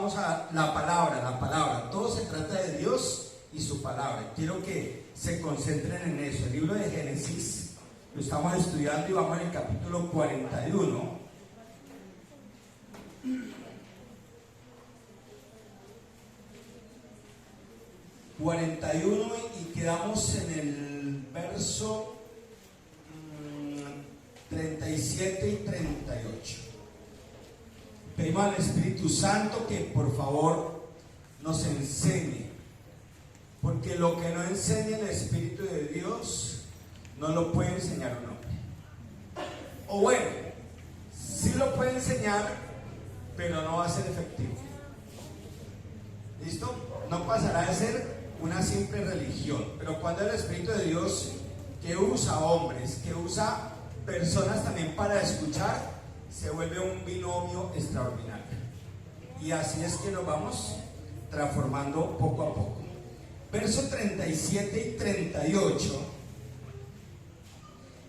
vamos a la palabra. Todo se trata de Dios y su palabra. Quiero que se concentren en eso. El libro de Génesis lo estamos estudiando y vamos en el capítulo 41. Y quedamos en el verso 37 y 38. Pedimos al Espíritu Santo que por favor nos enseñe, porque lo que no enseña el Espíritu de Dios no lo puede enseñar un hombre. O bueno, sí lo puede enseñar, pero no va a ser efectivo. ¿Listo? No pasará de ser una simple religión. Pero cuando el Espíritu de Dios, que usa hombres, que usa personas también para escuchar, se vuelve un binomio extraordinario. Y así es que nos vamos transformando poco a poco. Versos 37 y 38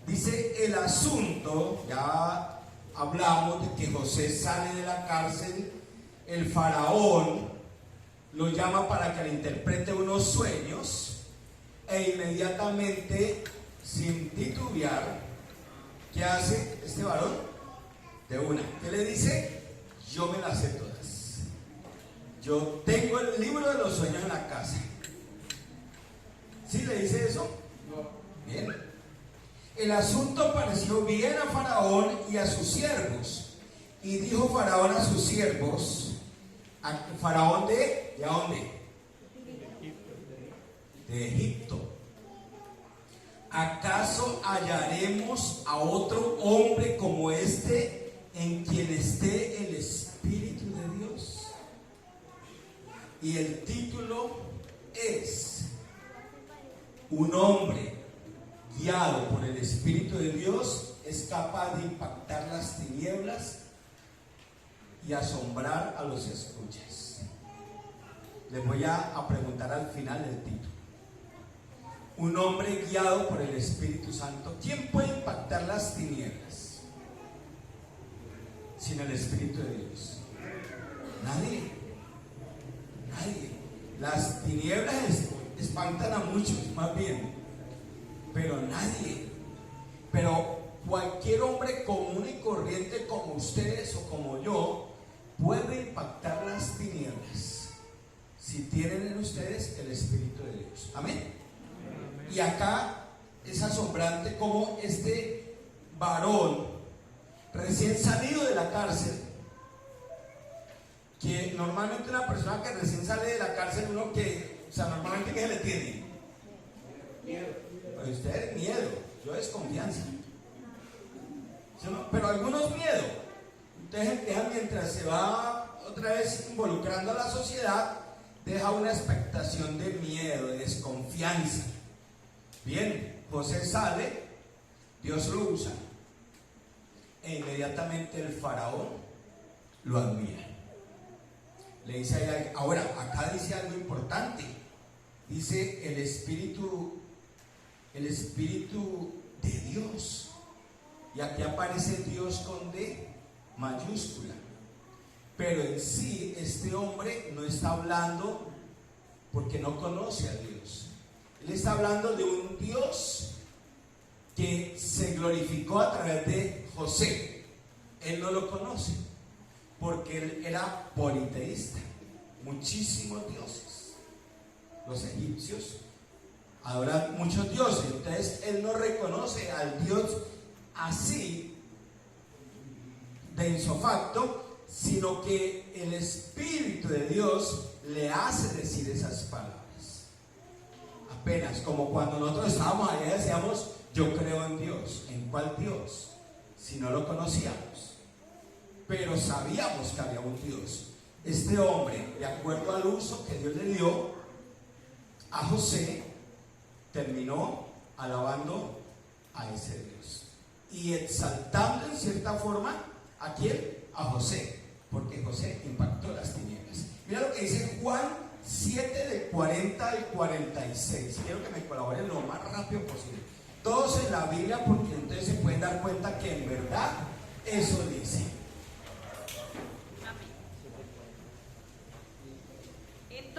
dice: el asunto, ya hablamos de que José sale de la cárcel, el faraón lo llama para que le interprete unos sueños, e inmediatamente, sin titubear, ¿qué hace este varón? De una, ¿qué le dice? Yo me las sé todas. Yo tengo el libro de los sueños en la casa. ¿Sí le dice eso? Bien. El asunto pareció bien a Faraón y a sus siervos. Y dijo Faraón a sus siervos, ¿a Faraón de dónde? De Egipto. ¿Acaso hallaremos a otro hombre como este en quien esté el Espíritu de Dios? Y el título es: un hombre guiado por el Espíritu de Dios es capaz de impactar las tinieblas y asombrar a los escuchas. Les voy a preguntar al final del título. Un hombre guiado por el Espíritu Santo. ¿Quién puede impactar las tinieblas sin el Espíritu de Dios? Nadie. Nadie. Las tinieblas espantan a muchos, más bien, pero nadie. Pero cualquier hombre común y corriente como ustedes o como yo puede impactar las tinieblas si tienen en ustedes el Espíritu de Dios. Amén. Y acá es asombrante cómo este varón recién salido de la cárcel, que normalmente una persona que recién sale de la cárcel, uno que, o sea, normalmente ¿qué se le tiene? Miedo. Pero ustedes miedo, yo desconfianza. ¿Sí, no? Pero algunos miedo. Ustedes dejan, mientras se va otra vez involucrando a la sociedad, deja una expectación de miedo, de desconfianza. Bien, José sale, Dios lo usa, e inmediatamente el faraón lo admira. Le dice ahí, ahora, acá dice algo importante. Dice el Espíritu de Dios. Y aquí aparece Dios con D mayúscula. Pero en sí, este hombre no está hablando porque no conoce a Dios. Él está hablando de un Dios que se glorificó a través de José. Él no lo conoce porque él era politeísta. Muchísimos dioses. Los egipcios adoran muchos dioses. Entonces él no reconoce al Dios así de ipso, sino que el Espíritu de Dios le hace decir esas palabras. Apenas como cuando nosotros estábamos allá decíamos: yo creo en Dios. ¿En cuál Dios? Si no lo conocíamos, pero sabíamos que había un Dios. Este hombre, de acuerdo al uso que Dios le dio a José, terminó alabando a ese Dios y exaltando en cierta forma ¿a quién? A José, porque José impactó las tinieblas. Mira lo que dice Juan 7 del 40 al 46. Quiero que me colaboren lo más rápido posible. Todos en la Biblia, porque entonces se pueden dar cuenta que en verdad eso dice.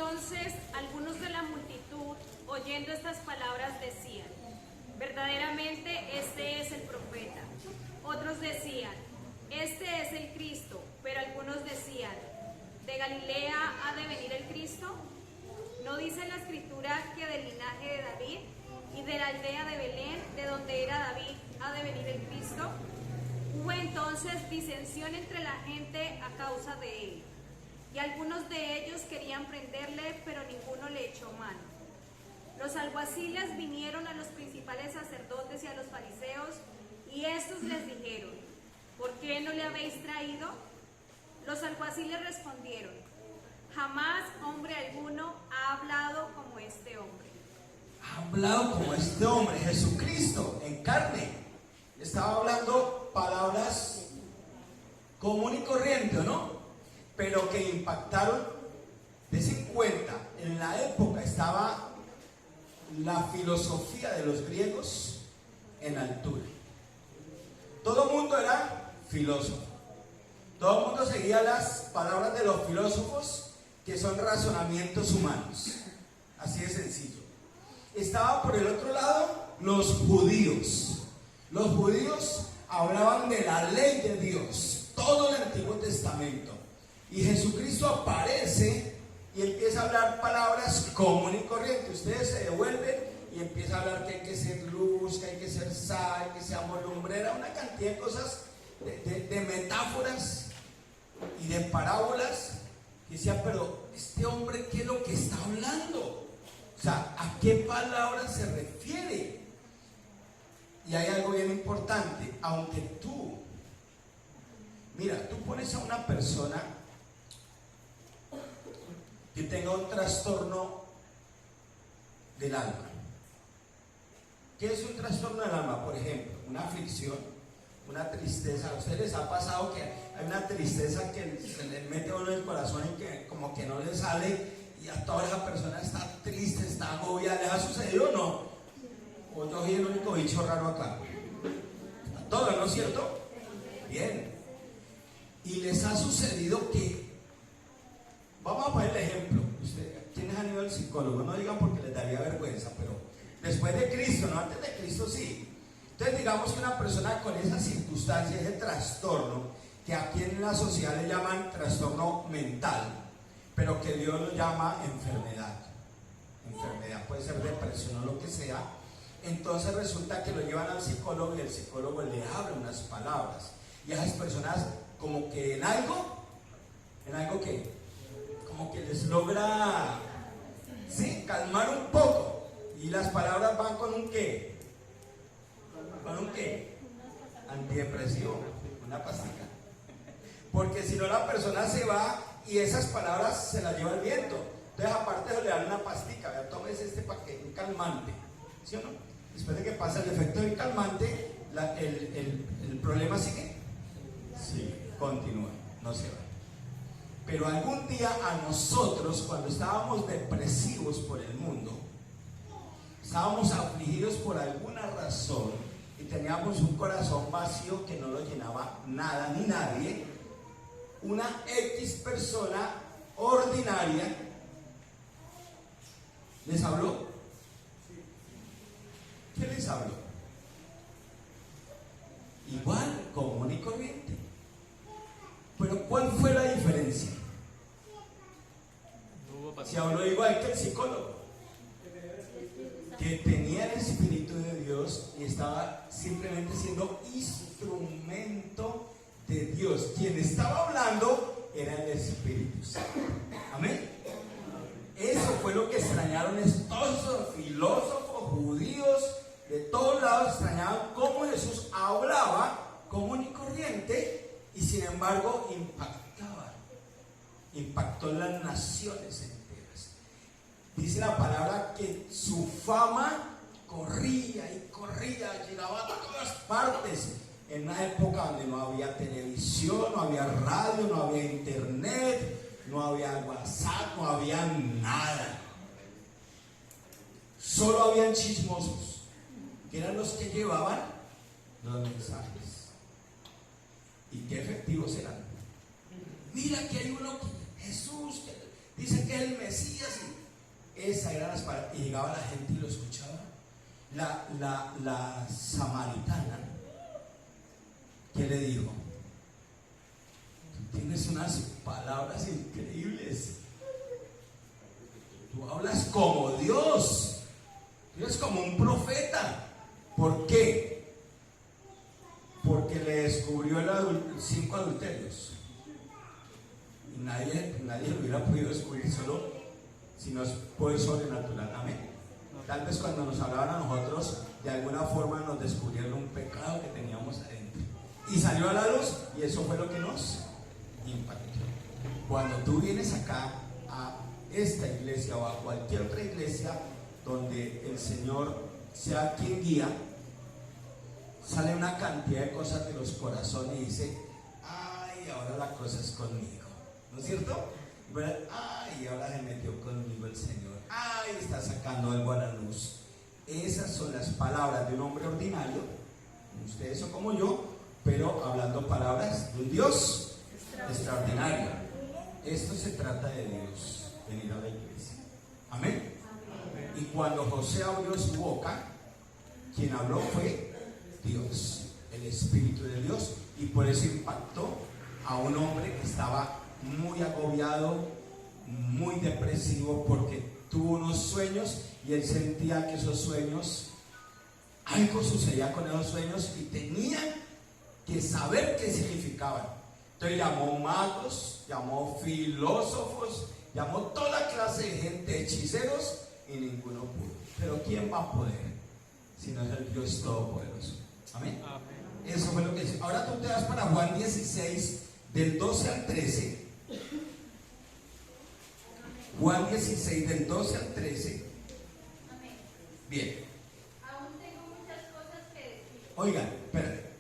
Entonces algunos de la multitud, oyendo estas palabras, decían: verdaderamente este es el profeta. Otros decían: este es el Cristo. Pero algunos decían: ¿de Galilea ha de venir el Cristo? ¿No dice la Escritura que del linaje de David y de la aldea de Belén, de donde era David, ha de venir el Cristo? Hubo entonces disensión entre la gente a causa de él, y algunos de ellos querían prenderle, pero ninguno le echó mano. Los alguaciles vinieron a los principales sacerdotes y a los fariseos, y estos les dijeron: ¿por qué no le habéis traído? Los alguaciles respondieron: jamás hombre alguno ha hablado como este hombre. Ha hablado como este hombre, Jesucristo, en carne. Estaba hablando palabras común y corriente, ¿no? Pero que impactaron. Dese cuenta, en la época estaba la filosofía de los griegos en altura. Todo el mundo era filósofo. Todo el mundo seguía las palabras de los filósofos, que son razonamientos humanos. Así de sencillo. Estaba por el otro lado los judíos. Los judíos hablaban de la ley de Dios, todo el Antiguo Testamento. Y Jesucristo aparece y empieza a hablar palabras común y corriente. Ustedes se devuelven y empieza a hablar que hay que ser luz, que hay que ser sal, que seamos lumbrera, una cantidad de cosas, de metáforas y de parábolas. Y decía, pero este hombre, ¿qué es lo que está hablando? O sea, ¿a qué palabra se refiere? Y hay algo bien importante. Aunque tú, mira, tú pones a una persona que tenga un trastorno del alma. ¿Qué es un trastorno del alma? Por ejemplo, una aflicción, una tristeza. ¿A ustedes les ha pasado que hay una tristeza que se le mete a uno en el corazón y que como que no le sale, y a toda esa persona está triste, está agobiada? ¿Les ha sucedido o no? O yo soy el único bicho raro acá. A todos, ¿no es cierto? Bien. Y les ha sucedido que, vamos a poner el ejemplo. ¿Quiénes han ido al psicólogo? No digan porque les daría vergüenza, pero después de Cristo, no antes de Cristo, sí. Entonces digamos que una persona con esa circunstancia, ese trastorno, que aquí en la sociedad le llaman trastorno mental, pero que Dios lo llama enfermedad. Enfermedad, puede ser depresión o lo que sea. Entonces resulta que lo llevan al psicólogo y el psicólogo le habla unas palabras. Y a esas personas como que en algo que, como que les logra, sí, calmar un poco. Y las palabras van con un qué. ¿Con un qué? Antidepresivo, una pastica. Porque si no, la persona se va y esas palabras se las lleva el viento. Entonces aparte le dan una pastica, vea, tómese este paquete, un calmante, ¿sí o no? Después de que pasa el efecto del calmante, el problema sigue. Sí, continúa, no se va. Pero algún día a nosotros, cuando estábamos depresivos por el mundo, estábamos afligidos por alguna razón y teníamos un corazón vacío que no lo llenaba nada ni nadie, una X persona ordinaria les habló. ¿Qué les habló? Igual, común y corriente. Pero ¿cuál fue la diferencia? Si habló igual que el psicólogo, que tenía el Espíritu de Dios y estaba simplemente siendo instrumento de Dios. Quien estaba hablando era el Espíritu Santo. Amén. Eso fue lo que extrañaron todos esos filósofos judíos de todos lados. Extrañaban cómo Jesús hablaba común y corriente y sin embargo impactó en las naciones enteras. Dice la palabra que su fama corría y corría, llegaba a todas partes. En una época donde no había televisión, no había radio, no había internet, no había WhatsApp, no había nada. Solo habían chismosos, que eran los que llevaban los mensajes. ¿Y qué efectivos eran? Mira que hay uno, Jesús, dice que es el Mesías. Y esa era las palabras. Y llegaba la gente y lo escuchaba. La samaritana, ¿qué le dijo? Tú tienes unas palabras increíbles. Tú hablas como Dios. Tú eres como un profeta. ¿Por qué? Porque le descubrió 5 adulterios. Y nadie lo hubiera podido descubrir solo si no es poder sobrenatural. Amén. Tal vez cuando nos hablaban a nosotros, de alguna forma nos descubrieron un pecado que teníamos adentro. Y salió a la luz, y eso fue lo que nos impactó. Cuando tú vienes acá a esta iglesia o a cualquier otra iglesia donde el Señor sea quien guía, sale una cantidad de cosas de los corazones y dice: ay, ahora la cosa es conmigo, ¿no es cierto? Ay, ahora se metió conmigo el Señor. Ay, está sacando algo a la luz. Esas son las palabras de un hombre ordinario, ustedes o como yo, pero hablando palabras de un Dios extraordinario. Esto se trata de Dios, venir a la iglesia. Amén. Y cuando José abrió su boca, quien habló fue Dios, el Espíritu de Dios, y por eso impactó a un hombre que estaba muy agobiado, muy depresivo, porque tuvo unos sueños y él sentía que esos sueños, algo sucedía con esos sueños y tenían que saber qué significaban. Entonces llamó magos, llamó filósofos, llamó toda clase de gente, hechiceros, y ninguno pudo. Pero ¿quién va a poder si no es el Dios Todopoderoso? Amén. Eso fue lo que dice. Ahora tú te vas para Juan 16, del 12 al 13. Juan 16, del 12 al 13. Bien. Aún tengo muchas cosas que decir. Oigan, espérate.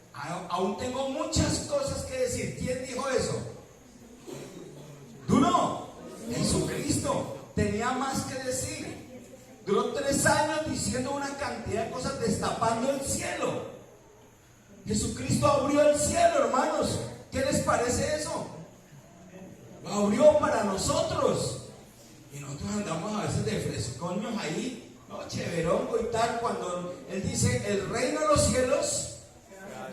Aún tengo muchas cosas que decir. ¿Quién dijo eso? ¿Tú no? Jesucristo tenía más que decir. Duró 3 años diciendo una cantidad de cosas, destapando el cielo. Jesucristo abrió el cielo, hermanos. ¿Qué les parece eso? Lo abrió para nosotros. Y nosotros andamos a veces de frescoños ahí, no, chéverongo y tal, cuando Él dice: el reino de los cielos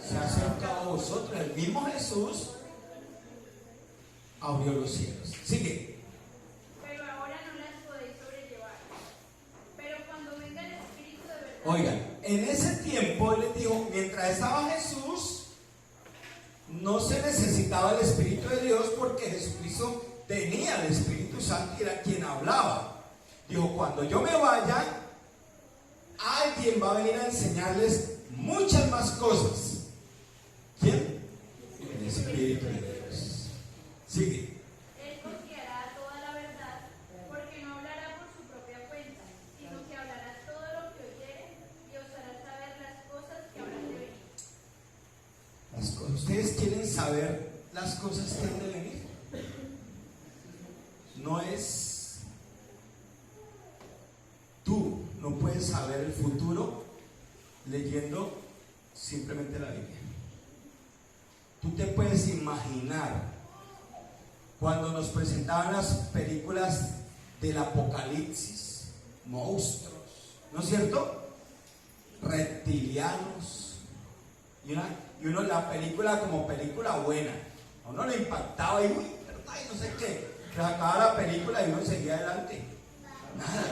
se ha acercado a vosotros. El mismo Jesús abrió los cielos. Sigue. Pero ahora no las podéis sobrellevar. Pero cuando venga el Espíritu de verdad. Oigan, en ese tiempo Él les dijo, mientras estaba Jesús, no se necesitaba el Espíritu de Dios, porque Jesucristo tenía el Espíritu Santo y era quien hablaba. Dijo: cuando yo me vaya, alguien va a venir a enseñarles muchas más cosas. ¿Quién? El Espíritu de Dios. Sigue. Él os guiará a toda la verdad, porque no hablará por su propia cuenta, sino que hablará todo lo que oyere y os hará saber las cosas que habrán de venir. Las cosas. ¿Ustedes quieren saber las cosas que han de venir? No es... Tú no puedes saber el futuro leyendo simplemente la Biblia. Tú te puedes imaginar cuando nos presentaban las películas del Apocalipsis, monstruos, ¿no es cierto? Reptilianos. Y uno la película como película buena, a uno le impactaba y uy, ¿verdad? Y no sé qué. Se acababa la película y uno seguía adelante. Nada.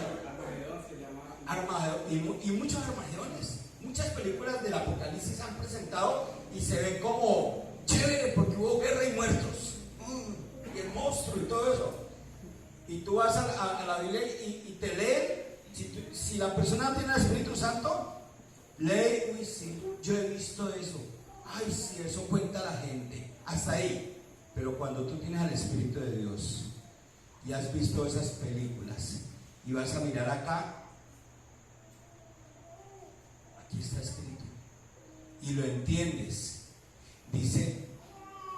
Armagedón, y muchos armagedones. Muchas películas del Apocalipsis se han presentado y se ven como chévere porque hubo guerra y muertos. Y el monstruo y todo eso. Y tú vas a la Biblia y te leen. Si la persona tiene el Espíritu Santo, lee, uy, sí, yo he visto eso. Ay, sí, eso cuenta la gente. Hasta ahí. Pero cuando tú tienes al Espíritu de Dios y has visto esas películas y vas a mirar acá, aquí está escrito, y lo entiendes, dice: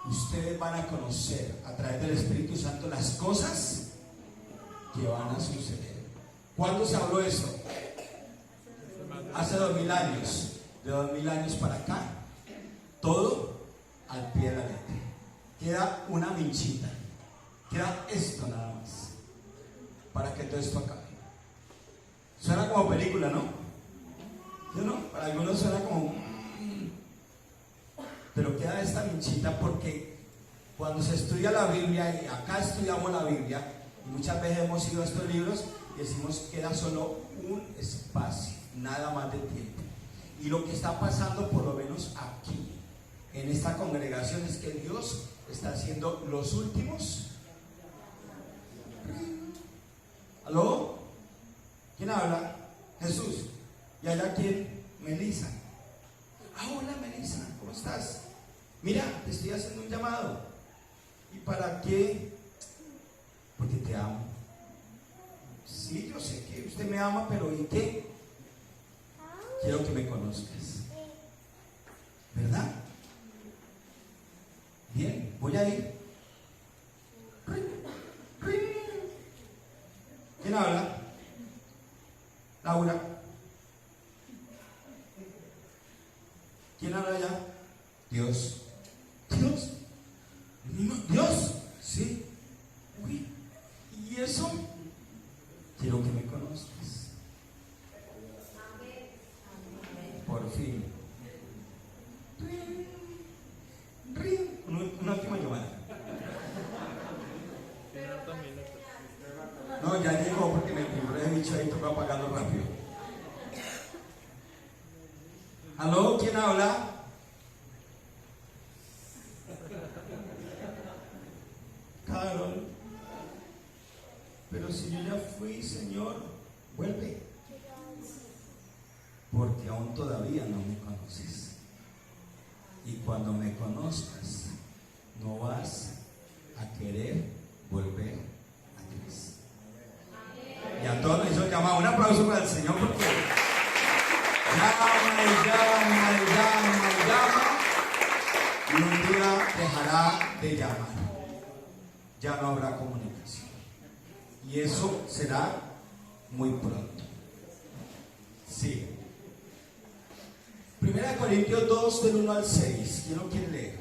ustedes van a conocer a través del Espíritu Santo las cosas que van a suceder. ¿Cuándo se habló eso? Hace 2000 años. De 2000 años para acá, todo al pie de la letra. Queda una minchita, queda esto nada más. para que todo esto acabe. Suena como película, ¿no? ¿Sí o no? Para algunos suena como... Pero queda esta minchita porque cuando se estudia la Biblia, y acá estudiamos la Biblia, y muchas veces hemos ido a estos libros y decimos que queda solo un espacio, nada más de tiempo. Y lo que está pasando, por lo menos aquí, en esta congregación, es que Dios está haciendo los últimos. ¿Aló? ¿Quién habla? Jesús. ¿Y allá quién? Melissa. Ah, hola Melissa, ¿cómo estás? Mira, te estoy haciendo un llamado. ¿Y para qué? Porque te amo. Sí, yo sé que usted me ama, pero ¿y qué? Quiero que me conozcas. ¿Verdad? Bien, voy a ir. ¿Quién habla? Laura. ¿Quién habla allá? Dios. ¿Dios? ¿Dios? Sí. Uy, ¿y eso? Quiero que me conozcas. Por fin. Una última llamada. No, ya llegó porque me timbré de bicho ahí, toca apagarlo rápido. ¿Aló? ¿Quién habla? Carol. Pero si yo ya fui, Señor, vuelve. Porque aún todavía no me conoces. Y cuando me conozcas, no vas a querer volver atrás. Y a todos les hizo llamado. Un aplauso para el Señor porque llama y llama y llama y llama. Y un día dejará de llamar. Ya no habrá comunicación. Y eso será muy pronto. Sí. 1 Corintios 2 del 1 al 6. ¿Quién lo quiere leer?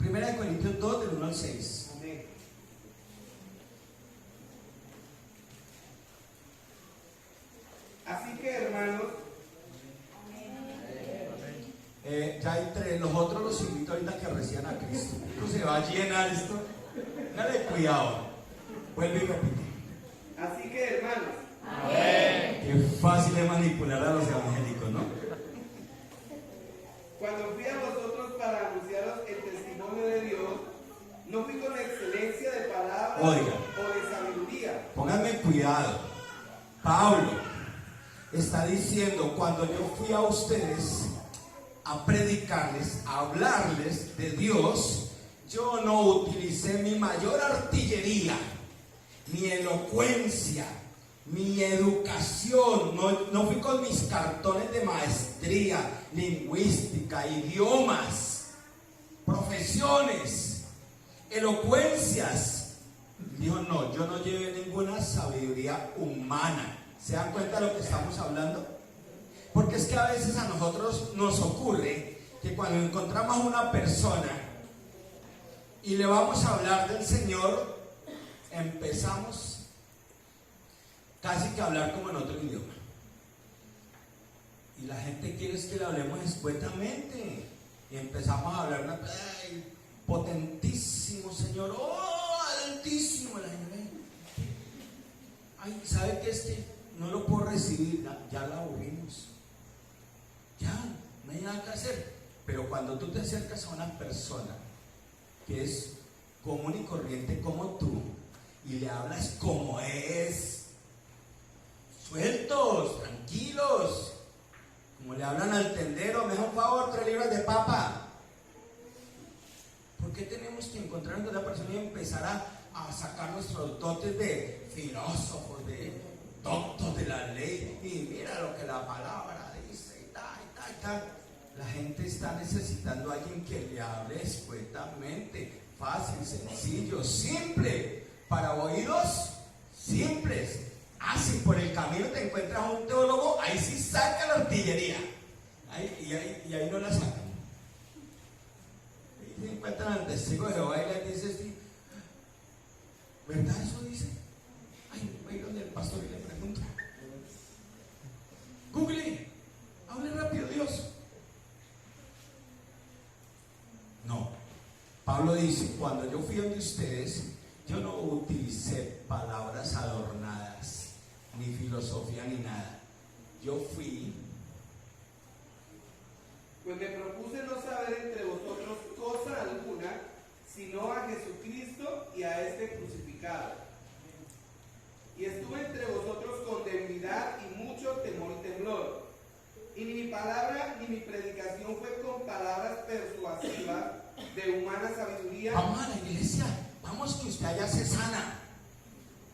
1 Corintios 2 del 1 al 6. Amén. Así que, hermanos, Ya entre los otros los invito ahorita a que reciban a Cristo. Esto se va a llenar esto. Dale cuidado. Vuelve y repite. así que, hermanos, Qué fácil es manipular a los evangélicos, ¿no? cuando fui a vosotros para anunciaros el testimonio de Dios, no fui con excelencia de palabras Oiga. o de sabiduría. Pónganme cuidado. Pablo está diciendo, cuando yo fui a ustedes a predicarles, a hablarles de Dios, yo no utilicé mi mayor artillería, mi elocuencia, mi educación, no fui con mis cartones de maestría, lingüística, idiomas, profesiones, elocuencias. Dijo, no, yo no llevé ninguna sabiduría humana. ¿Se dan cuenta de lo que estamos hablando? Porque es que a veces a nosotros nos ocurre que cuando encontramos a una persona y le vamos a hablar del Señor, empezamos casi que a hablar como en otro idioma. Y la gente quiere es que le hablemos escuetamente. Y empezamos a hablar, ¡ay, potentísimo Señor! ¡Oh, altísimo! La gente, ay, ¿sabe qué es que no lo puedo recibir? Ya la aburrimos. Ya, no hay nada que hacer. Pero cuando tú te acercas a una persona que es común y corriente como tú y le hablas como es, sueltos, tranquilos, como le hablan al tendero, me da un favor, 3 libras de papa. ¿Por qué tenemos que encontrarnos con una persona y empezar a sacar nuestros dotes de filósofos, de doctos de la ley? Y mira lo que la palabra dice, y tal, y tal, y tal. La gente está necesitando a alguien que le hable escuetamente, fácil, sencillo, simple, para oídos simples. Si por el camino te encuentras un teólogo, ahí sí saca la artillería. Y ahí no la sacan. Ahí se encuentran al testigo de Jehová y les dice, sí, ¿verdad eso dice? Ay, oiga, dice, cuando yo fui donde ustedes, yo no utilicé palabras adornadas, ni filosofía, ni nada. Yo fui. Pues me propuse no saber entre vosotros cosa alguna, sino a Jesucristo y a este crucificado. Y estuve entre vosotros con debilidad y mucho temor y temblor. Y ni mi palabra ni mi predicación fue con palabras persuasivas de humana sabiduría. Vamos a la iglesia, vamos que usted allá se sana.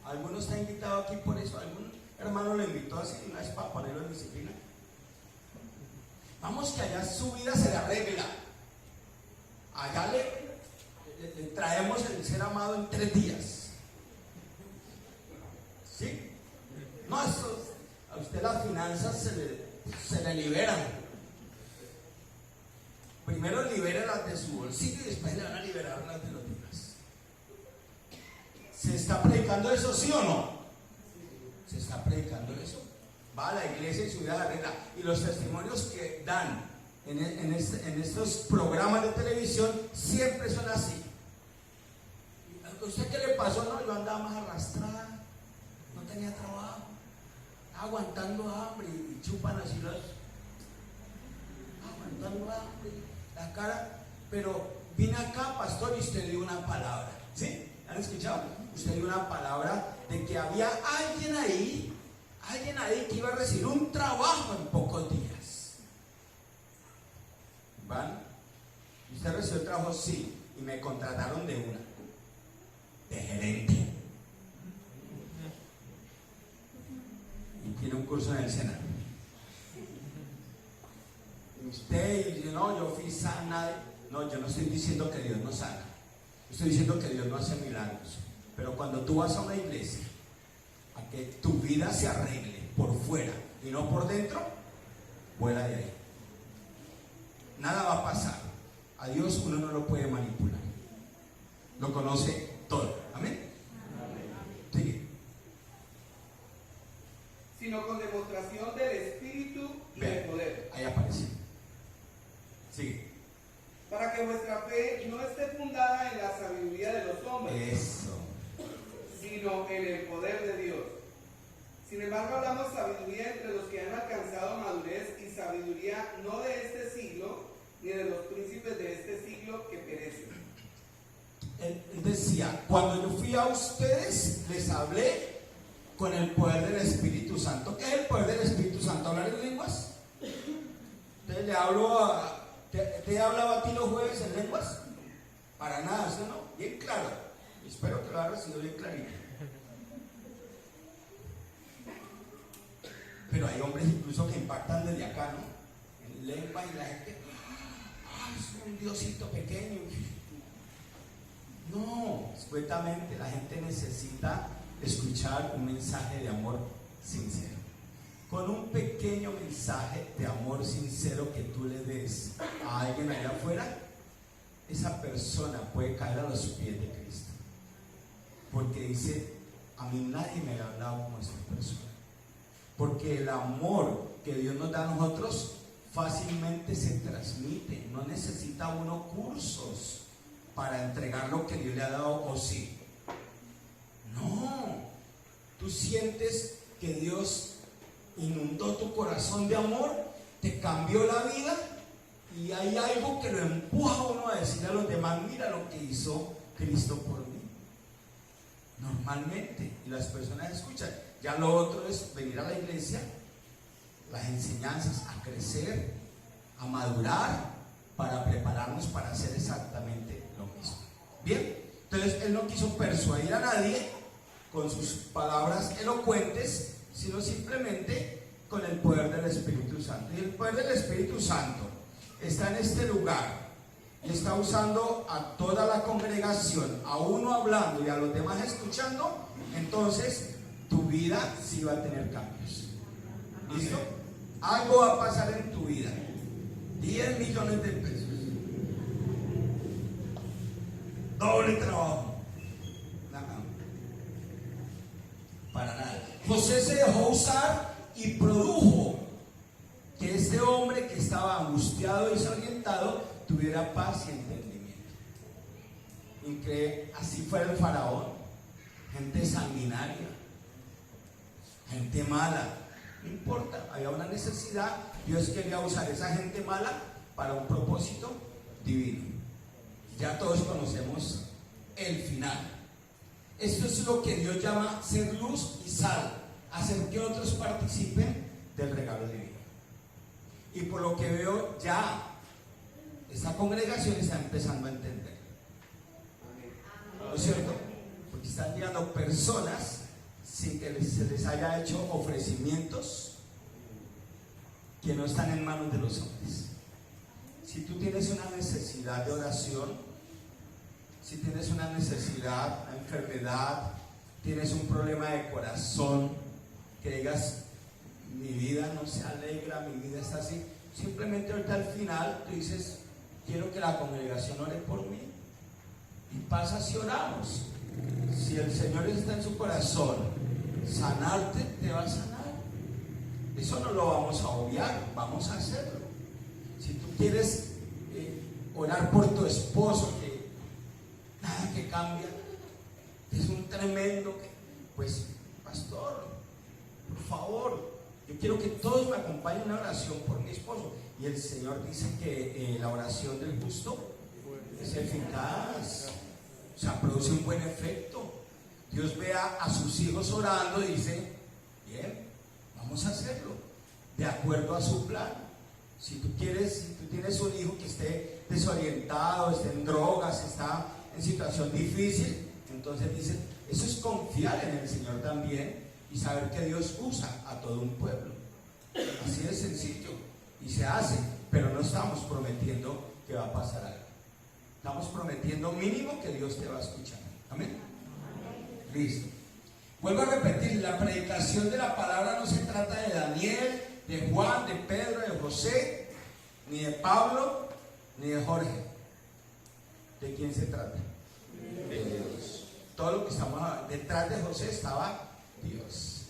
¿Alguno está invitado aquí por eso? ¿Algún hermano lo invitó así una vez para ponerlo en disciplina? Vamos que allá su vida se le arregla. Allá le traemos el ser amado en 3 días. ¿Sí? No, eso, a usted las finanzas se le liberan. Primero libere las de su bolsillo y después le van a liberar las de los demás. ¿Se está predicando eso, sí o no? Se está predicando eso. Va a la iglesia y su vida la arregla. Y los testimonios que dan en estos programas de televisión siempre son así. ¿A usted qué le pasó? No, yo andaba más arrastrada, no tenía trabajo, estaba aguantando hambre y chupan así los. Aguantando hambre, la cara. Pero vine acá, pastor, y usted dio una palabra. ¿Sí? ¿Han escuchado? Usted dio una palabra de que había alguien ahí que iba a recibir un trabajo en pocos días. ¿Van? ¿Usted recibió el trabajo? Sí. Y me contrataron de gerente. Y tiene un curso en el SENA. Usted dice, no, yo fui sana. No, yo no estoy diciendo que Dios no sana. Estoy diciendo que Dios no hace milagros. Pero cuando tú vas a una iglesia a que tu vida se arregle por fuera y no por dentro, vuela de ahí. Nada va a pasar. A Dios uno no lo puede manipular. Lo conoce todo. Amén. Sigue. Sino con demostración del Espíritu y del poder. Ahí aparece. Sigue. Para que vuestra fe no esté fundada en la sabiduría de los hombres. Eso. Sino en el poder de Dios. Sin embargo, hablamos sabiduría entre los que han alcanzado madurez y sabiduría no de este siglo, ni de los príncipes de este siglo que perecen. Él decía, cuando yo fui a ustedes, les hablé con el poder del Espíritu Santo. ¿Qué es el poder del Espíritu Santo? ¿Hablar en lenguas? ¿Te he hablado a ti los jueves en lenguas? Para nada, ¿sí o no? Bien claro. Espero que lo hayas sido bien clarito. Pero hay hombres incluso que impactan desde acá, ¿no? En lengua y la gente, es un diosito pequeño. No, supuestamente la gente necesita escuchar un mensaje de amor sincero. Con un pequeño mensaje de amor sincero que tú le des a alguien allá afuera, esa persona puede caer a los pies de Cristo. Porque dice, a mí nadie me ha hablado como esa persona. Porque el amor que Dios nos da a nosotros fácilmente se transmite. No necesita uno cursos para entregar lo que Dios le ha dado, o sí. No. Tú sientes que Dios inundó tu corazón de amor, te cambió la vida, y hay algo que lo empuja a uno a decirle a los demás, mira lo que hizo Cristo por mí. Normalmente, y las personas escuchan. Ya lo otro es venir a la iglesia, las enseñanzas, a crecer, a madurar, para prepararnos para hacer exactamente lo mismo. Bien, entonces él no quiso persuadir a nadie con sus palabras elocuentes, sino simplemente con el poder del Espíritu Santo. Y el poder del Espíritu Santo está en este lugar y está usando a toda la congregación, a uno hablando y a los demás escuchando. Entonces tu vida sí va a tener cambios. ¿Listo? Algo va a pasar en tu vida. 10 millones de pesos. Doble trabajo. Nada. Para nada. José se dejó usar y produjo que este hombre que estaba angustiado y desorientado tuviera paz y entendimiento. así fuera el faraón, gente sanguinaria, gente mala, no importa, había una necesidad, Dios quería usar esa gente mala para un propósito divino. Ya todos conocemos el final. Esto es lo que Dios llama ser luz y sal, hacer que otros participen del regalo divino. Y por lo que veo, ya esta congregación está empezando a entender. ¿No es cierto? Porque están llegando personas sin que se les haya hecho ofrecimientos que no están en manos de los hombres. Si tú tienes una necesidad de oración, si tienes una necesidad, una enfermedad, tienes un problema de corazón, que digas, mi vida no se alegra, mi vida está así, simplemente ahorita al final tú dices, quiero que la congregación ore por mí, y pasas y oramos. Si el Señor está en su corazón, sanarte, te va a sanar. Eso no lo vamos a obviar, vamos a hacerlo. Si tú quieres orar por tu esposo, que nada que cambia, es un tremendo, pues, pastor, por favor, yo quiero que todos me acompañen en una oración por mi esposo. Y el Señor dice que la oración del justo es eficaz, o sea, produce un buen efecto. Dios ve a sus hijos orando y dice, bien, vamos a hacerlo, de acuerdo a su plan. Si tú tienes un hijo que esté desorientado, esté en drogas, está en situación difícil, entonces dice, eso es confiar en el Señor también y saber que Dios usa a todo un pueblo. Así de sencillo, y se hace, pero no estamos prometiendo que va a pasar algo. Estamos prometiendo mínimo que Dios te va a escuchar. Amén. Listo. Vuelvo a repetir, la predicación de la palabra no se trata de Daniel, de Juan, de Pedro, de José, ni de Pablo, ni de Jorge. ¿De quién se trata? De Dios. Todo lo que estamos detrás de José estaba Dios.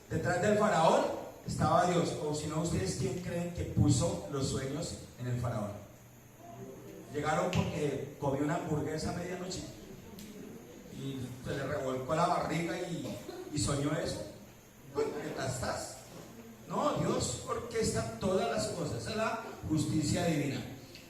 Detrás del faraón estaba Dios. O si no, ¿ustedes quién creen que puso los sueños en el faraón? Llegaron porque comió una hamburguesa a medianoche y se le revolcó la barriga y soñó eso. Uy, ¿qué tal estás? No, Dios orquesta todas las cosas, es la justicia divina.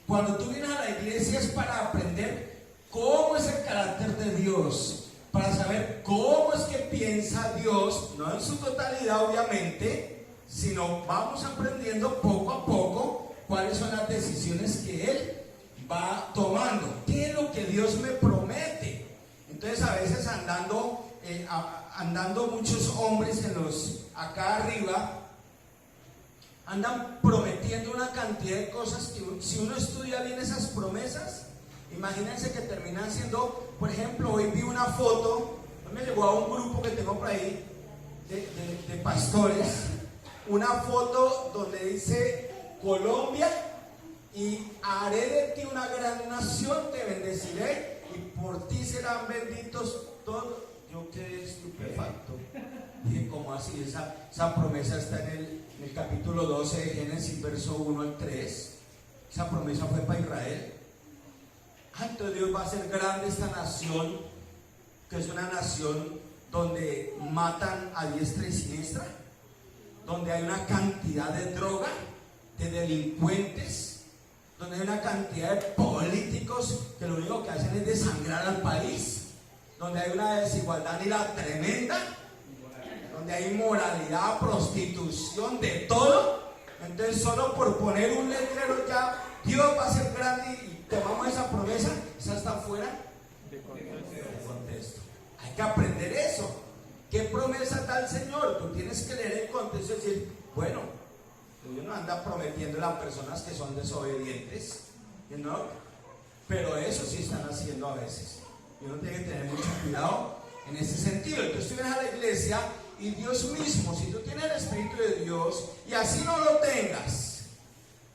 Cuando tú vienes a la iglesia es para aprender cómo es el carácter de Dios, para saber cómo es que piensa Dios, no en su totalidad obviamente, sino vamos aprendiendo poco a poco cuáles son las decisiones que Él va tomando, qué es lo que Dios me promete. Entonces a veces andando muchos hombres acá arriba, andan prometiendo una cantidad de cosas que si uno estudia bien esas promesas, imagínense que terminan siendo, por ejemplo, hoy vi una foto, me llegó a un grupo que tengo por ahí de pastores, una foto donde dice Colombia y haré de ti una gran nación, te bendeciré y por ti serán benditos todos. Yo quedé estupefacto. Dije, ¿cómo así? Esa promesa está en el capítulo 12 de Génesis, verso 1 al 3. Esa promesa fue para Israel. Entonces Dios va a hacer grande esta nación, que es una nación donde matan a diestra y siniestra, donde hay una cantidad de droga, de delincuentes, donde hay una cantidad de políticos que lo único que hacen es desangrar al país, donde hay una desigualdad y la tremenda, donde hay inmoralidad, prostitución, de todo. Entonces solo por poner un letrero ya Dios va a ser grande y tomamos esa promesa, esa está fuera de contexto. Hay que aprender eso. ¿Qué promesa da el Señor? Tú tienes que leer el contexto y decir, bueno, Dios no anda prometiendo a las personas que son desobedientes, ¿no? Pero eso sí están haciendo a veces. Y uno tiene que tener mucho cuidado en ese sentido. Entonces tú vienes a la iglesia y Dios mismo, si tú tienes el Espíritu de Dios y así no lo tengas,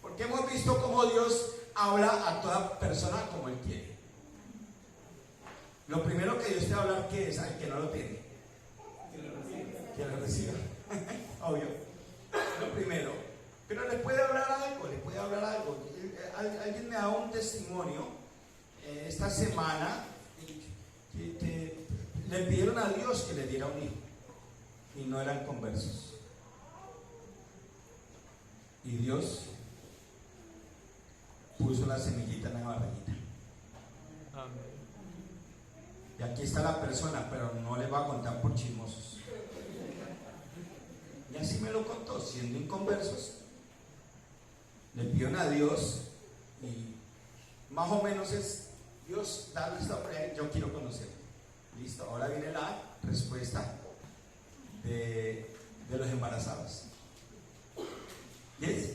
porque hemos visto cómo Dios habla a toda persona como Él quiere. Lo primero que Dios te va a hablar, ¿qué es? Al que no lo tiene, que lo reciba. Obvio. Lo primero. Pero le puede hablar algo, Alguien me da un testimonio esta semana le pidieron a Dios que le diera un hijo y no eran conversos. Y Dios puso la semillita en la barriguita. Y aquí está la persona, pero no le va a contar por chismosos. Y así me lo contó, siendo inconversos. Le pidieron a Dios y más o menos es: Dios, dale esta prueba, yo quiero conocerlo. Listo, ahora viene la respuesta de los embarazados. ¿Yes?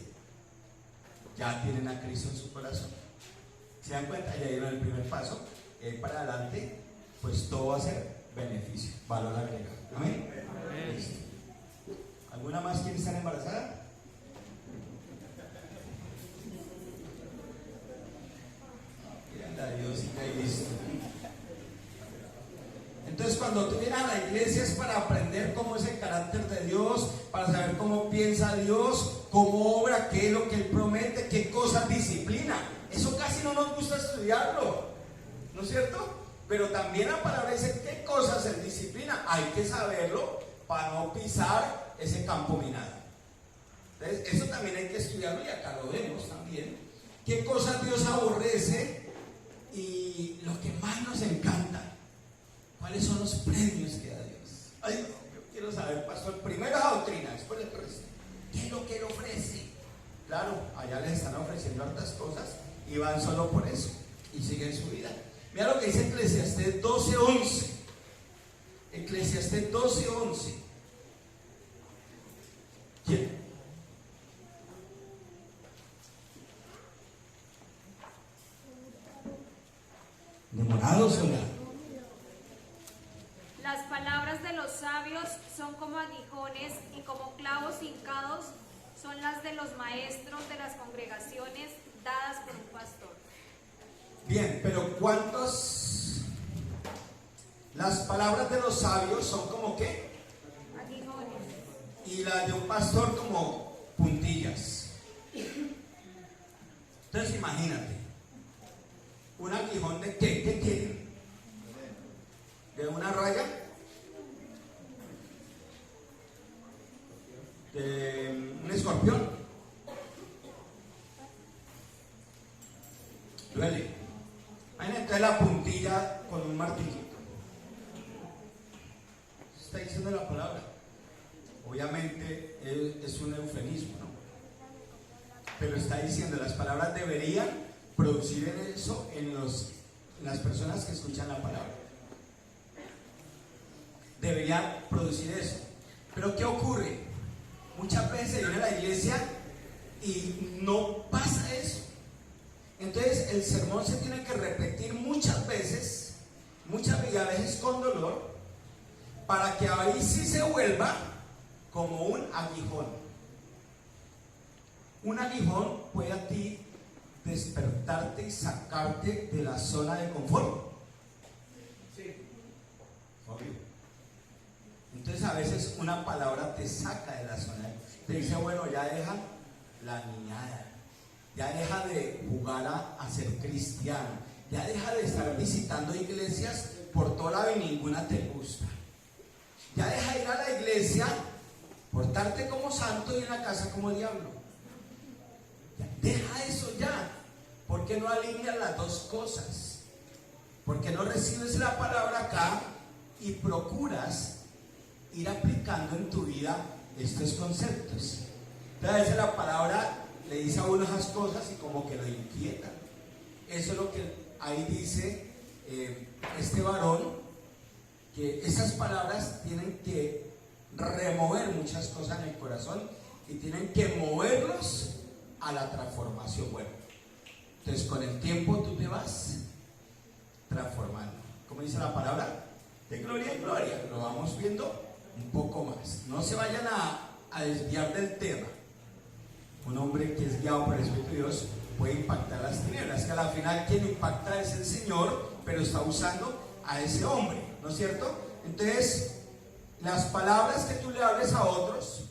Ya tienen a Cristo en su corazón. ¿Se dan cuenta? Ya dieron el primer paso. Para adelante, pues todo va a ser beneficio, valor agregado. ¿Amén? Listo. ¿Alguna más quiere estar embarazada? Dios y listo. Entonces, cuando tú vienes a la iglesia es para aprender cómo es el carácter de Dios, para saber cómo piensa Dios, cómo obra, qué es lo que Él promete, qué cosas disciplina. Eso casi no nos gusta estudiarlo, ¿no es cierto? Pero también la palabra dice qué cosas Él disciplina. Hay que saberlo para no pisar ese campo minado. Entonces, eso también hay que estudiarlo y acá lo vemos también. ¿Qué cosas Dios aborrece? Y lo que más nos encanta, ¿cuáles son los premios que da Dios? Ay, no, yo quiero saber, pastor, primero la doctrina, después el resto. ¿Qué es lo que Él ofrece? Claro, allá les están ofreciendo hartas cosas y van solo por eso y siguen su vida. Mira lo que dice Eclesiastés 12:11. Eclesiastés 12:11. ¿Quién? Demorados o no. Las palabras de los sabios son como aguijones y como clavos hincados son las de los maestros de las congregaciones dadas por un pastor. Bien, pero ¿cuántos? Las palabras de los sabios son como ¿qué? Aguijones. Y las de un pastor como puntillas. Entonces imagínate, un aguijón de ¿qué? ¿Qué tiene? ¿De una raya? ¿De un escorpión? Duele. Imagínate la puntilla con un martillito. Está diciendo la palabra. Obviamente es un eufemismo, ¿no? Pero está diciendo, las palabras deberían producir eso en las personas que escuchan la palabra. Deberían producir eso. Pero ¿qué ocurre? Muchas veces se viene a la iglesia y no pasa eso. Entonces el sermón se tiene que repetir muchas veces y a veces con dolor, para que ahí sí se vuelva como un aguijón. Un aguijón puede a ti despertarte y sacarte de la zona de confort. Sí. Obvio. Entonces a veces una palabra te saca de la zona de confort. Te dice, bueno, ya deja la niñada, ya deja de jugar a ser cristiano, ya deja de estar visitando iglesias por todo lado y ninguna te gusta. Ya deja de ir a la iglesia, portarte como santo y en la casa como diablo. Deja eso ya. ¿Por qué no alineas las dos cosas? ¿Por qué no recibes la palabra acá y procuras ir aplicando en tu vida estos conceptos? Entonces a veces la palabra le dice a uno esas cosas y como que lo inquieta. Eso es lo que ahí dice este varón, que esas palabras tienen que remover muchas cosas en el corazón y tienen que moverlos a la transformación. Bueno, entonces con el tiempo tú te vas transformando. ¿Cómo dice la palabra? De gloria en gloria. Lo vamos viendo un poco más. No se vayan a desviar del tema. Un hombre que es guiado por el Espíritu de Dios puede impactar las tinieblas, que al final quien impacta es el Señor, pero está usando a ese hombre, ¿no es cierto? Entonces, las palabras que tú le hables a otros,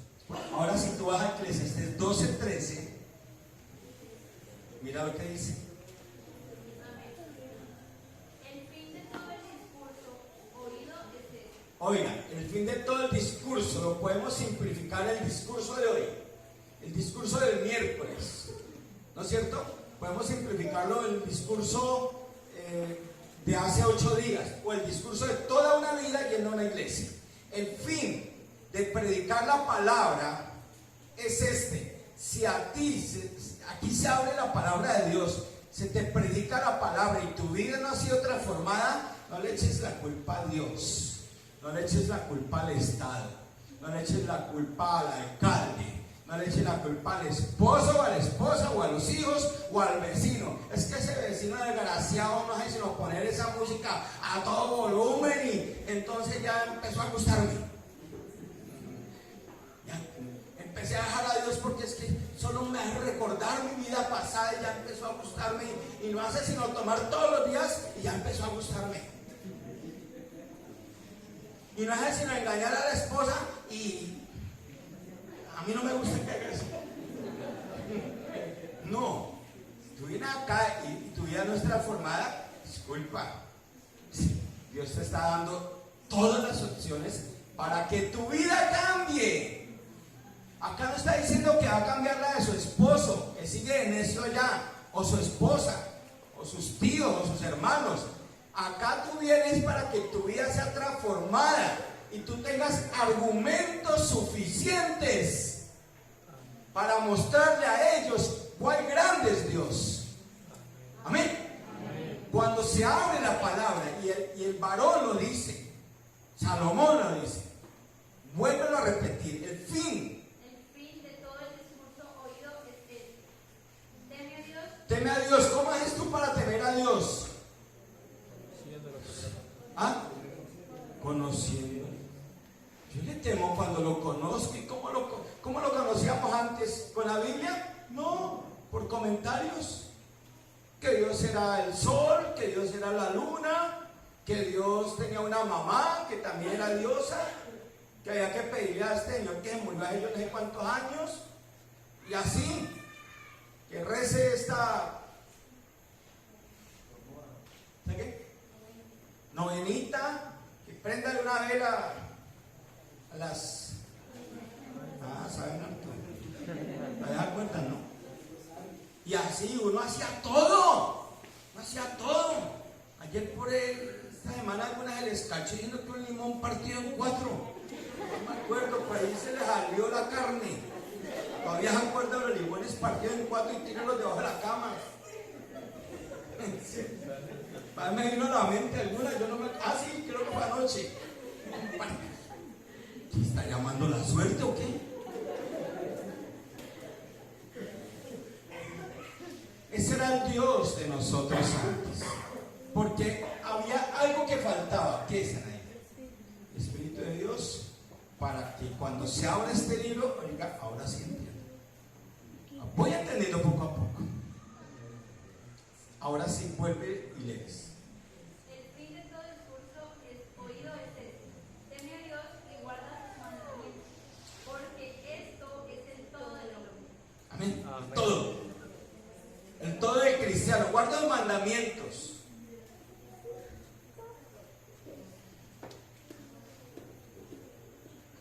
ahora si tú vas a Eclesiastés 12:13, mira lo que dice. Oiga, el fin de todo el discurso lo podemos simplificar en el discurso de hoy, el discurso del miércoles, ¿no es cierto? Podemos simplificarlo en el discurso de hace 8 días o el discurso de toda una vida yendo a una iglesia. El fin de predicar la palabra es este. Si a ti, aquí se abre la palabra de Dios, se te predica la palabra y tu vida no ha sido transformada, no le eches la culpa a Dios, no le eches la culpa al Estado, no le eches la culpa al alcalde, no le eches la culpa al esposo o a la esposa o a los hijos o al vecino. Es que ese vecino desgraciado no hace sino poner esa música a todo volumen y entonces ya empezó a gustarme. Ya empecé a dejar a Dios porque es que solo me hace recordar mi vida pasada y ya empezó a gustarme y no hace sino tomar todos los días y ya empezó a gustarme. Y no hace sino engañar a la esposa y a mí no me gusta que haga eso. No, tú vienes acá y tu vida no es transformada, disculpa. Dios te está dando todas las opciones para que tu vida cambie. Acá no está diciendo que va a cambiar la de su esposo, que sigue de necio allá, o su esposa, o sus tíos, o sus hermanos. Acá tú vienes para que tu vida sea transformada y tú tengas argumentos suficientes para mostrarle a ellos cuál grande es Dios. Amén. Cuando se abre la palabra y el varón lo dice, Salomón lo dice, vuélvelo a repetir, el fin de todo el discurso oído es este: teme a Dios. Teme a Dios. ¿Cómo haces tú para temer a Dios? ¿Ah? Conociendo. Yo le temo cuando lo conozco. ¿Y cómo lo conocíamos antes? ¿Con la Biblia? No, por comentarios. Que Dios era el sol, que Dios era la luna, que Dios tenía una mamá que también era diosa, que había que pedirle a este Señor que se murió a ellos no sé cuántos años, y así, que rece esta ¿qué? Novenita, que préndale una vela a las ¿saben? ¿Me das cuenta, no? Y así uno hacía todo. Ayer por esta semana algunas se les cachó diciendo que un limón partido en 4. No me acuerdo, por ahí se les salió la carne. Todavía se acuerdan los limones partidos en 4 y tírenlos debajo de la cama. A mí me vino a la mente alguna, yo no me... sí, creo que fue anoche. ¿Qué está llamando la suerte o qué? Ese era el Dios de nosotros antes. Porque había algo que faltaba. ¿Qué es ahí? El Espíritu de Dios, para que cuando se abra este libro, oiga, ahora sí entiendo. Voy entendiendo poco a poco. Ahora sí vuelve y lees. El fin de todo discurso oído es este: teme a Dios y guarda sus mandamientos, porque esto es el todo del hombre. Amén. Todo. El todo de cristiano. Guarda los mandamientos.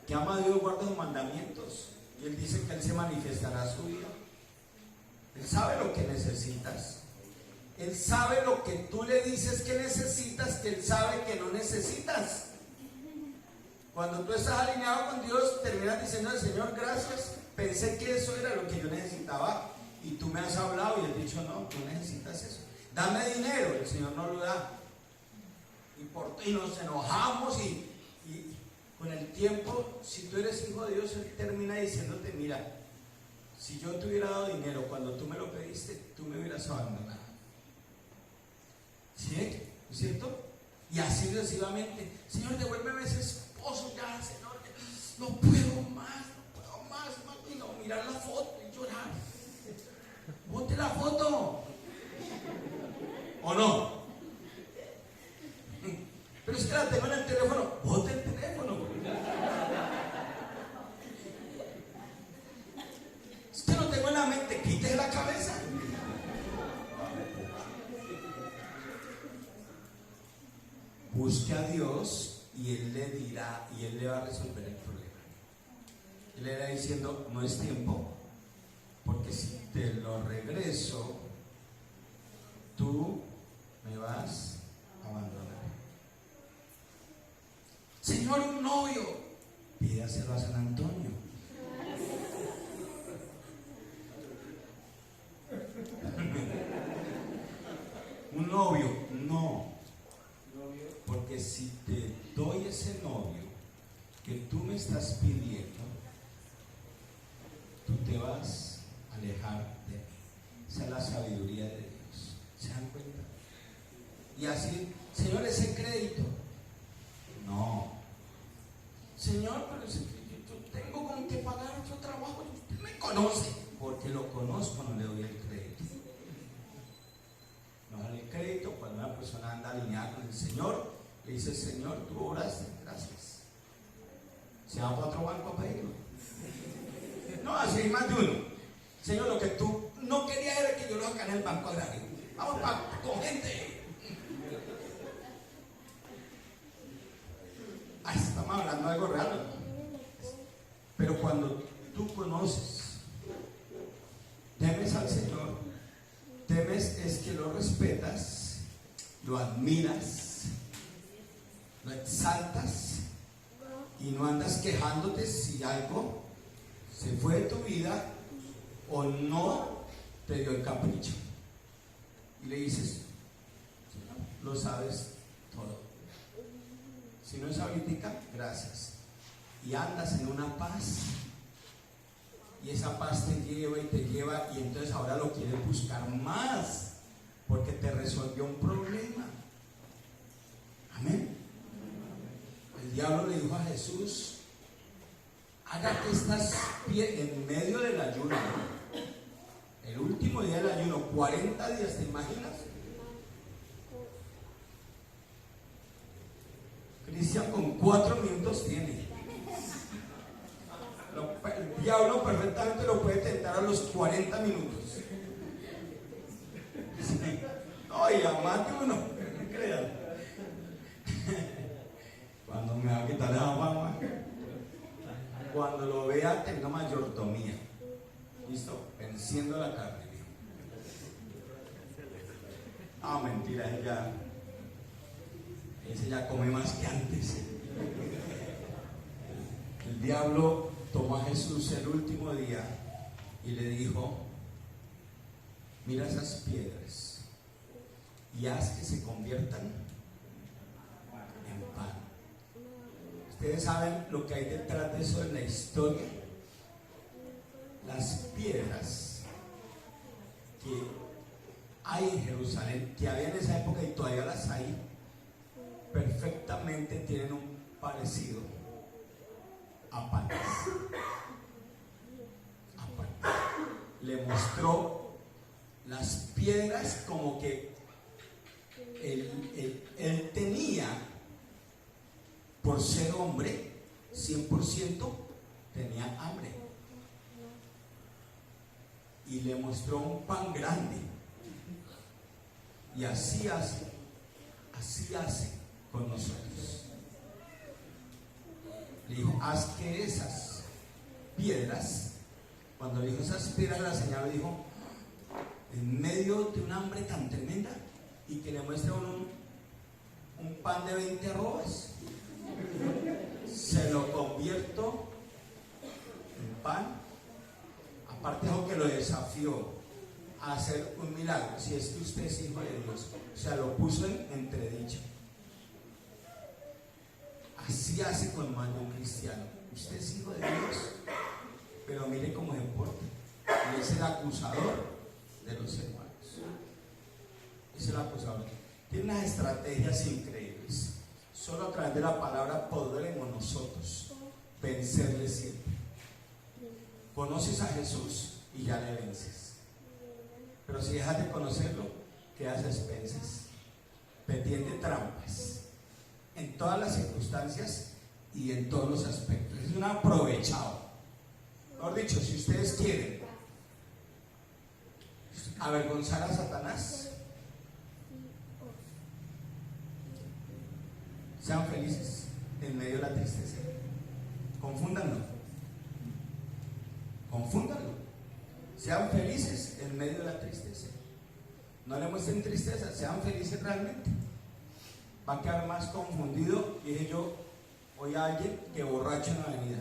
Que ama a Dios, guarda los mandamientos. Y Él dice que Él se manifestará a su vida. Él sabe lo que necesitas. Él sabe lo que tú le dices que necesitas, que Él sabe que no necesitas. Cuando tú estás alineado con Dios, terminas diciendo al Señor, gracias, pensé que eso era lo que yo necesitaba y tú me has hablado y has dicho, no, tú necesitas eso. Dame dinero, el Señor no lo da. Y nos enojamos y con el tiempo, si tú eres hijo de Dios, Él termina diciéndote, mira, si yo te hubiera dado dinero cuando tú me lo pediste, tú me hubieras abandonado. ¿Sí? ¿No es cierto? Y así sucesivamente. Señor, devuélveme ese esposo ya, Señor. No puedo más. Y no, mirar la foto y llorar. Ponte la foto. ¿O no? Pero es que la tengo en el teléfono. Bote el teléfono. Es que lo tengo en la mente. Quítese la cabeza. Busque a Dios y y él le dirá, y él le va a resolver el problema. Él le irá diciendo, no es tiempo, porque si te lo regreso, tú me vas a abandonar. Señor, un novio, pídaselo a San Antonio. Un novio, no. Porque si te doy ese novio que tú me estás pidiendo, tú te vas a alejar de mí. Esa es la sabiduría de Dios. ¿Se dan cuenta? Y así, Señor, ese crédito. No. Señor, pero si yo tengo con qué pagar otro trabajo, usted me conoce. Porque lo conozco, no le doy el crédito. No dan el crédito cuando una persona anda alineada con el Señor, le dice, Señor, tú oraste, gracias. Se va para otro banco a pedirlo. No, así hay más de uno. Señor, lo que tú no querías era que yo lo haga en el banco agrario. Vamos con gente. Estamos hablando de algo real. Pero cuando tú conoces, temes al Señor, temes es que lo respetas, lo admiras, lo exaltas y no andas quejándote si algo se fue de tu vida o no te dio el capricho. Y le dices, Señor, lo sabes todo. Si no es ahorita, gracias. Y andas en una paz. Y esa paz te lleva y entonces ahora lo quieres buscar más porque te resolvió un problema. Amén. El diablo le dijo a Jesús, haga que estas piedras en medio del ayuno, el último día del ayuno, 40 días, ¿te imaginas? Cristian con 4 minutos tiene. El diablo perfectamente lo puede tentar a los 40 minutos. No, y a más de uno, no crean. Cuando me va a quitar la fama, cuando lo vea tenga mayordomía. ¿Listo? Venciendo la carne. Ah, mentira, ese ya come más que antes. El diablo tomó a Jesús el último día y le dijo, mira esas piedras y haz que se conviertan en pan. Ustedes saben lo que hay detrás de eso en la historia. Las piedras que hay en Jerusalén, que había en esa época y todavía las hay, perfectamente tienen un parecido a panes. Le mostró las piedras como que él tenía, por ser hombre, 100% tenía hambre. Y le mostró un pan grande. Y así hace con nosotros. Le dijo, haz que esas piedras, cuando le dijo esas piedras, la señora le dijo, en medio de un hambre tan tremenda, y que le muestre un pan de 20 arrobas, se lo convierto en pan. Aparte dijo que lo desafió a hacer un milagro, si es que usted es hijo de Dios. O sea, lo puso en entredicho. Así hace con más de un cristiano. Usted es hijo de Dios, pero mire cómo se porta. Y es el acusador de los hermanos. Es el acusador. Tiene unas estrategias increíbles. Solo a través de la palabra podremos nosotros vencerle siempre. Conoces a Jesús y ya le vences. Pero si dejas de conocerlo, quedas a expensas. Te tiende trampas en todas las circunstancias y en todos los aspectos. Es un aprovechado. Mejor dicho, si ustedes quieren avergonzar a Satanás, sean felices. en medio de la tristeza. Confúndanlo. Confúndanlo. Sean felices en medio de la tristeza. No le muestren tristeza, sean felices realmente. Va a quedar más confundido. Dije yo, hoy a alguien que borracho en la avenida.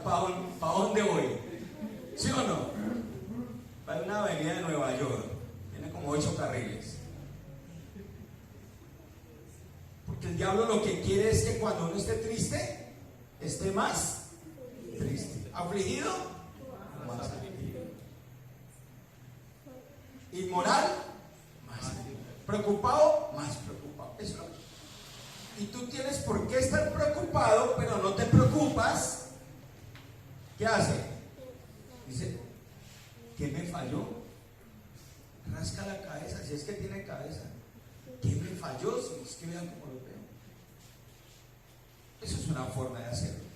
¿Para dónde voy? ¿Sí o no? Para una avenida de Nueva York. Tiene como 8 carriles. Porque el diablo lo que quiere es que cuando uno esté triste, esté más triste. ¿Afligido? Más afligido. ¿Inmoral? Más. ¿Preocupado? Más preocupado. Eso es lo que... Y tú tienes por qué estar preocupado, pero no te preocupas. ¿Qué hace? Dice, ¿qué me falló? Rasca la cabeza, si es que tiene cabeza. ¿Qué me falló? Si es que vean cómo lo veo. Eso es una forma de hacerlo.